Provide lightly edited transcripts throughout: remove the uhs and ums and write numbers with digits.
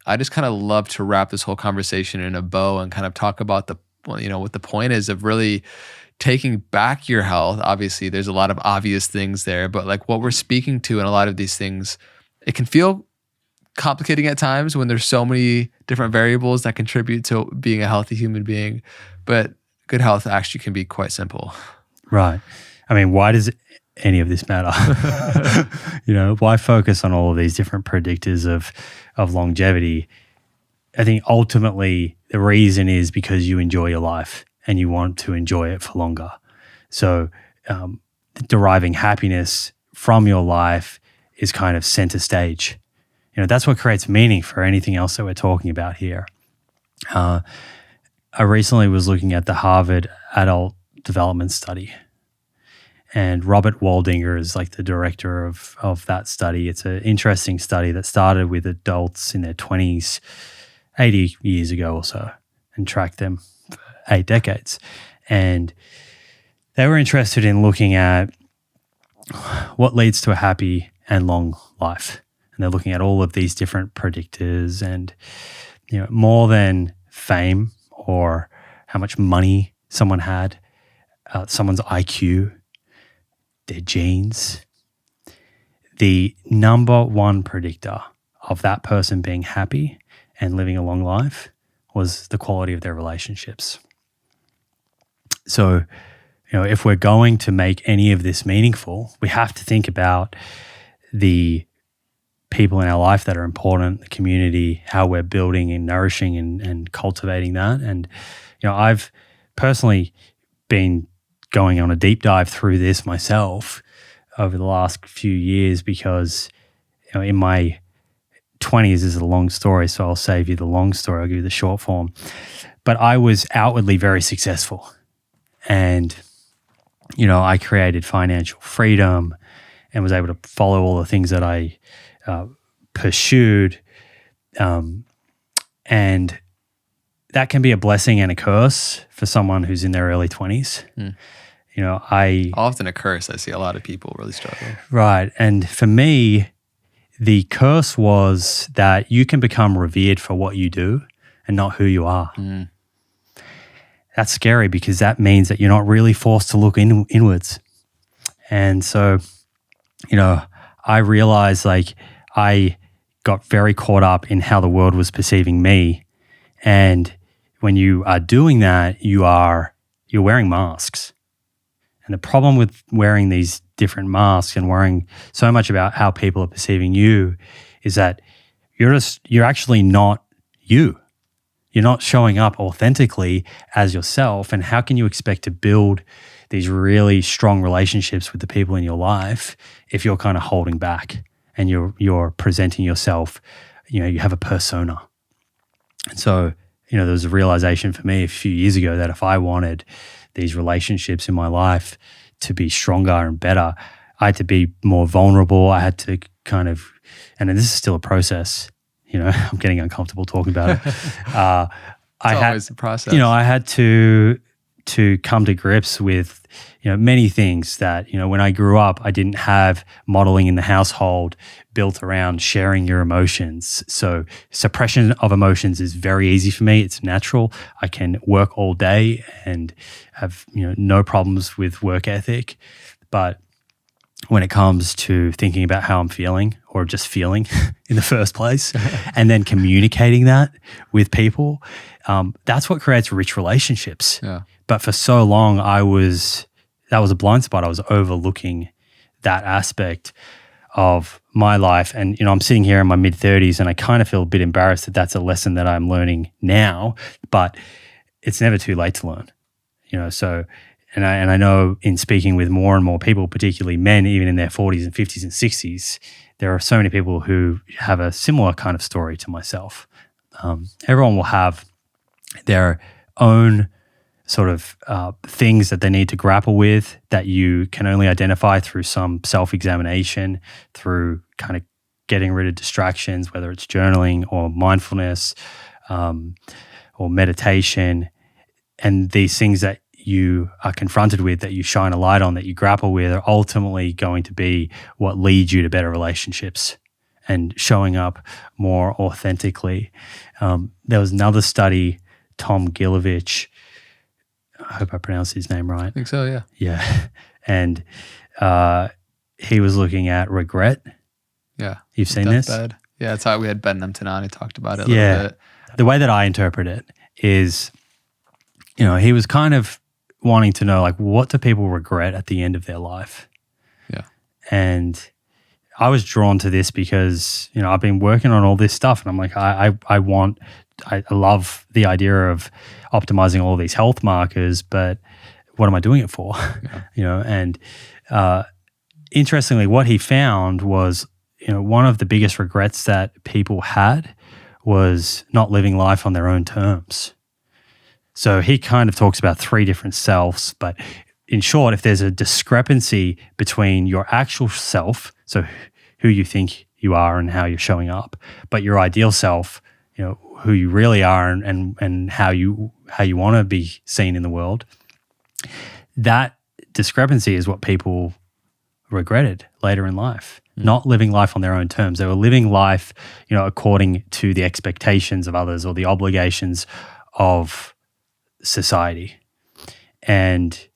I just kind of love to wrap this whole conversation in a bow and kind of talk about what the point is of really taking back your health. Obviously, there's a lot of obvious things there, but like what we're speaking to in a lot of these things, it can feel complicating at times when there's so many different variables that contribute to being a healthy human being. But good health actually can be quite simple. Right. I mean, why does any of this matter? Why focus on all of these different predictors of longevity? I think ultimately the reason is because you enjoy your life and you want to enjoy it for longer. So deriving happiness from your life is kind of center stage. That's what creates meaning for anything else that we're talking about here. I recently was looking at the Harvard Adult Development Study, and Robert Waldinger is like the director of that study. It's an interesting study that started with adults in their 20s 80 years ago or so and tracked them for 8 decades. And they were interested in looking at what leads to a happy and long life. And they're looking at all of these different predictors and, more than fame or how much money someone had, someone's IQ, their genes. The number one predictor of that person being happy and living a long life was the quality of their relationships. So, if we're going to make any of this meaningful, we have to think about the people in our life that are important, the community, how we're building and nourishing and cultivating that. And, I've personally been going on a deep dive through this myself over the last few years because, in my 20s is a long story, so I'll save you the long story. I'll give you the short form. But I was outwardly very successful. And, I created financial freedom and was able to follow all the things that I pursued. And that can be a blessing and a curse for someone who's in their early 20s. Often a curse. I see a lot of people really struggle. Right. And for me, the curse was that you can become revered for what you do and not who you are. Mm. That's scary because that means that you're not really forced to look inwards. And so, I realized I got very caught up in how the world was perceiving me. And when you are doing that, you're wearing masks. And the problem with wearing these different masks and worrying so much about how people are perceiving you is that you're actually not you. You're not showing up authentically as yourself. And how can you expect to build these really strong relationships with the people in your life if you're kind of holding back and you're presenting yourself, you have a persona. And so, there was a realization for me a few years ago that if I wanted these relationships in my life to be stronger and better, I had to be more vulnerable. I had to kind of, and this is still a process, I'm getting uncomfortable talking about it. It's always a process. I had to come to grips with, many things that, when I grew up, I didn't have modeling in the household built around sharing your emotions. So suppression of emotions is very easy for me. It's natural. I can work all day and have, no problems with work ethic. But when it comes to thinking about how I'm feeling or just feeling in the first place and then communicating that with people, that's what creates rich relationships. Yeah. But for so long, that was a blind spot. I was overlooking that aspect of my life. And, I'm sitting here in my mid-30s and I kind of feel a bit embarrassed that that's a lesson that I'm learning now, but it's never too late to learn, so, and I know in speaking with more and more people, particularly men, even in their 40s and 50s and 60s, there are so many people who have a similar kind of story to myself. Everyone will have their own sort of things that they need to grapple with that you can only identify through some self-examination, through kind of getting rid of distractions, whether it's journaling or mindfulness or meditation. And these things that you are confronted with, that you shine a light on, that you grapple with, are ultimately going to be what leads you to better relationships and showing up more authentically. There was another study, Tom Gilovich, I hope I pronounced his name right. I think so, yeah. Yeah. And he was looking at regret. Yeah. You've seen this? Deathbed. Yeah, that's how we had Ben Nemtanani talked about it a Yeah. little bit. The way that I interpret it is, he was kind of wanting to know, like, what do people regret at the end of their life? Yeah. And I was drawn to this because, I've been working on all this stuff, and I'm like, I love the idea of optimizing all these health markers, but what am I doing it for? Yeah. And interestingly, what he found was, one of the biggest regrets that people had was not living life on their own terms. So he kind of talks about 3 different selves, but in short, if there's a discrepancy between your actual self, so who you think you are and how you're showing up, but your ideal self, who you really are and how you want to be seen in the world, that discrepancy is what people regretted later in life. Not living life on their own terms. They were living life, according to the expectations of others or the obligations of society. And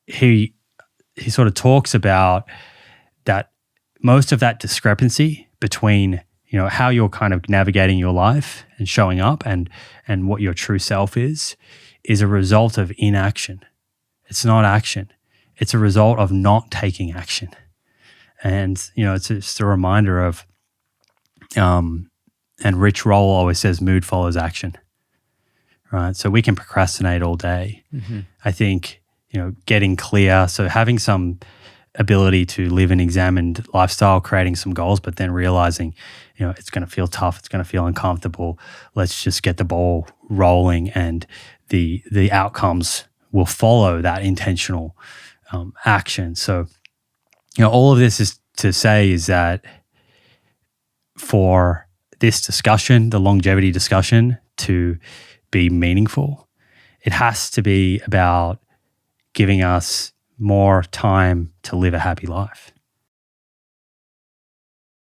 he sort of talks about that most of that discrepancy between, how you're kind of navigating your life and showing up and what your true self is a result of inaction. It's not action. It's a result of not taking action. And, it's just a reminder of, and Rich Roll always says mood follows action, right? So we can procrastinate all day. Mm-hmm. I think, getting clear, so having some ability to live an examined lifestyle, creating some goals, but then realizing, it's going to feel tough, it's going to feel uncomfortable. Let's just get the ball rolling, and the outcomes will follow that intentional action. So, all of this is to say is that for this discussion, the longevity discussion, to be meaningful, it has to be about giving us more time to live a happy life.